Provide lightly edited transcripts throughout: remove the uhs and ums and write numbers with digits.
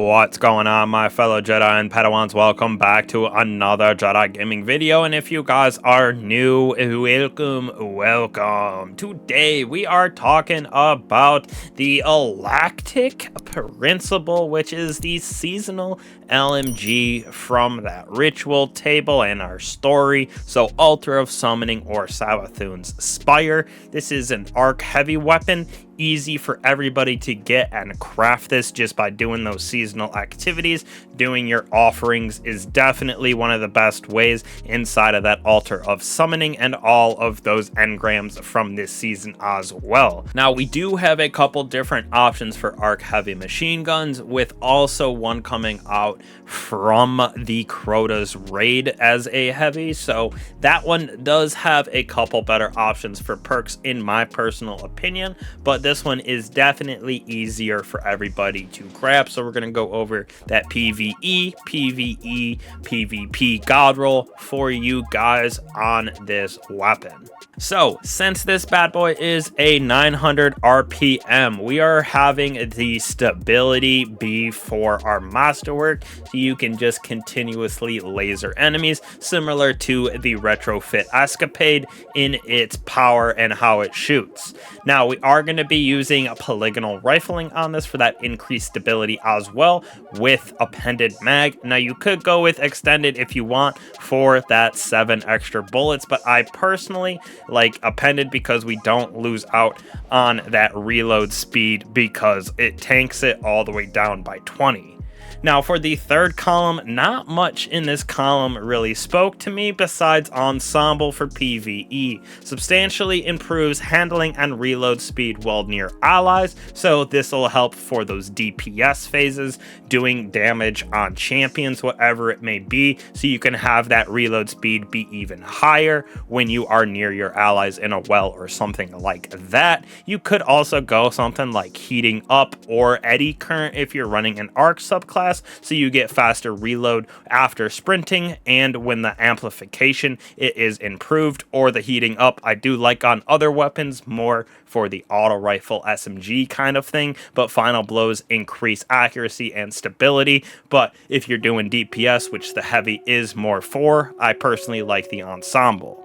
What's going on, my fellow Jedi and Padawans? Welcome back to another Jedi gaming video, and if you guys are new, welcome. Today we are talking about the Galactic Principle, which is the seasonal LMG from that ritual table and our story. So Altar of Summoning, or Savathun's Spire. This is an arc heavy weapon. Easy for everybody to get and craft this just by doing those seasonal activities. Doing your offerings is definitely one of the best ways inside of that Altar of Summoning and all of those engrams from this season as well. Now, we do have a couple different options for arc heavy machine guns, with also one coming out from the Crota's raid as a heavy, so that one does have a couple better options for perks in my personal opinion, but this one is definitely easier for everybody to grab. So we're going to go over that PvE, PvE, PvP god roll for you guys on this weapon. So since this bad boy is a 900 RPM, we are having the stability be for our masterwork, so you can just continuously laser enemies, similar to the Retrofit Escapade in its power and how it shoots. Now, we are going to be using a polygonal rifling on this for that increased stability as well, with appended mag. Now, you could go with extended if you want for that 7 extra bullets, but I personally like appended because we don't lose out on that reload speed, because it tanks it all the way down by 20. Now, for the third column, not much in this column really spoke to me besides Ensemble for PvE. Substantially improves handling and reload speed while near allies, so this will help for those DPS phases, doing damage on champions, whatever it may be, so you can have that reload speed be even higher when you are near your allies in a well or something like that. You could also go something like Heating Up or Eddy Current if you're running an arc subclass, so you get faster reload after sprinting, and when the amplification it is improved, or the Heating Up I do like on other weapons more for the auto rifle SMG kind of thing, but Final Blows increase accuracy and stability. But if you're doing DPS, which the heavy is more for, I personally like the Ensemble.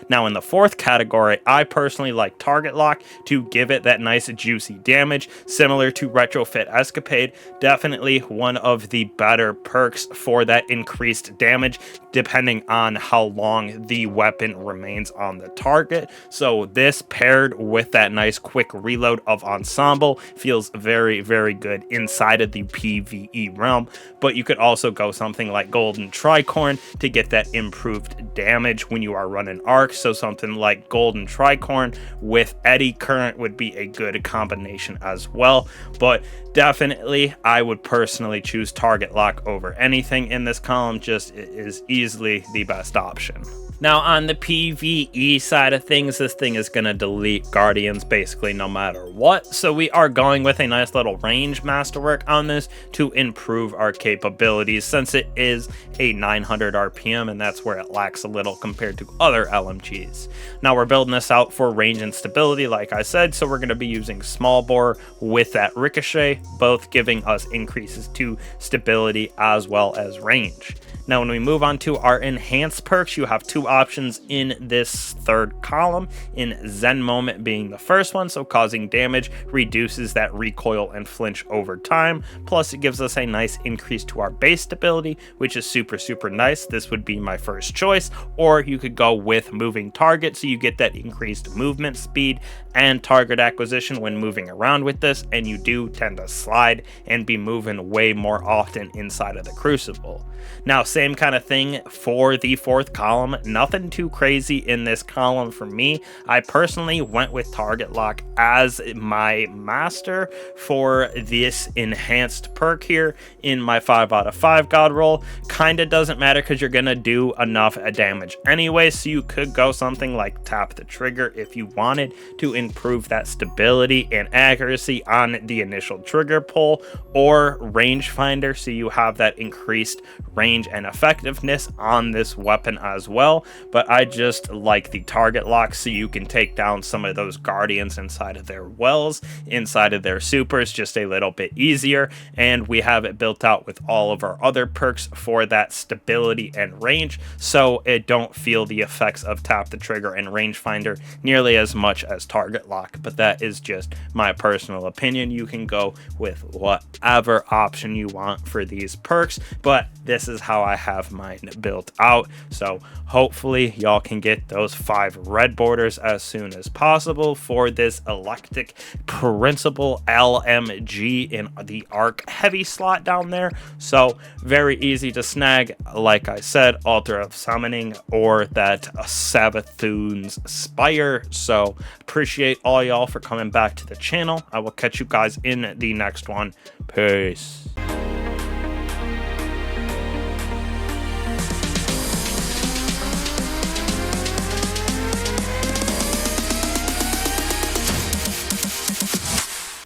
Now, in the fourth category, I personally like Target Lock to give it that nice juicy damage, similar to Retrofit Escapade. Definitely one of the better perks for that increased damage, depending on how long the weapon remains on the target. So this paired with that nice quick reload of Ensemble feels very, very good inside of the PvE realm. But you could also go something like Golden Tricorn to get that improved damage when you are running arcs. So something like Golden Tricorn with Eddy Current would be a good combination as well. But definitely, I would personally choose Target Lock over anything in this column. Just is easily the best option. Now, on the PvE side of things, this thing is going to delete Guardians basically no matter what. So we are going with a nice little range masterwork on this to improve our capabilities, since it is a 900 RPM, and that's where it lacks a little compared to other LMGs. Now, we're building this out for range and stability, like I said, so we're going to be using small bore with that ricochet, both giving us increases to stability as well as range. Now, when we move on to our enhanced perks, you have two options in this third column, in Zen Moment being the first one, so causing damage reduces that recoil and flinch over time, plus it gives us a nice increase to our base stability, which is super, super nice. This would be my first choice, or you could go with Moving Target, so you get that increased movement speed and target acquisition when moving around with this, and you do tend to slide and be moving way more often inside of the Crucible. Now, same kind of thing for the fourth column. Nothing too crazy in this column for me. I personally went with Target Lock as my master for this enhanced perk here in my 5 out of 5 god roll. Kinda doesn't matter because you're gonna do enough damage anyway, so you could go something like Tap the Trigger if you wanted to improve that stability and accuracy on the initial trigger pull, or Rangefinder, so you have that increased range and effectiveness on this weapon as well. well, but I just like the target lock, so you can take down some of those guardians inside of their wells, inside of their supers, just a little bit easier. And we have it built out with all of our other perks for that stability and range, so it don't feel the effects of tap the trigger and rangefinder nearly as much as target lock. But that is just my personal opinion. You can go with whatever option you want for these perks, but this is how I have mine built out. So hopefully y'all can get those 5 red borders as soon as possible for this Electic Principle LMG in the Arc Heavy slot down there. So very easy to snag, like I said, Altar of Summoning or that Savathun's Spire. So appreciate all y'all for coming back to the channel. I will catch you guys in the next one. Peace.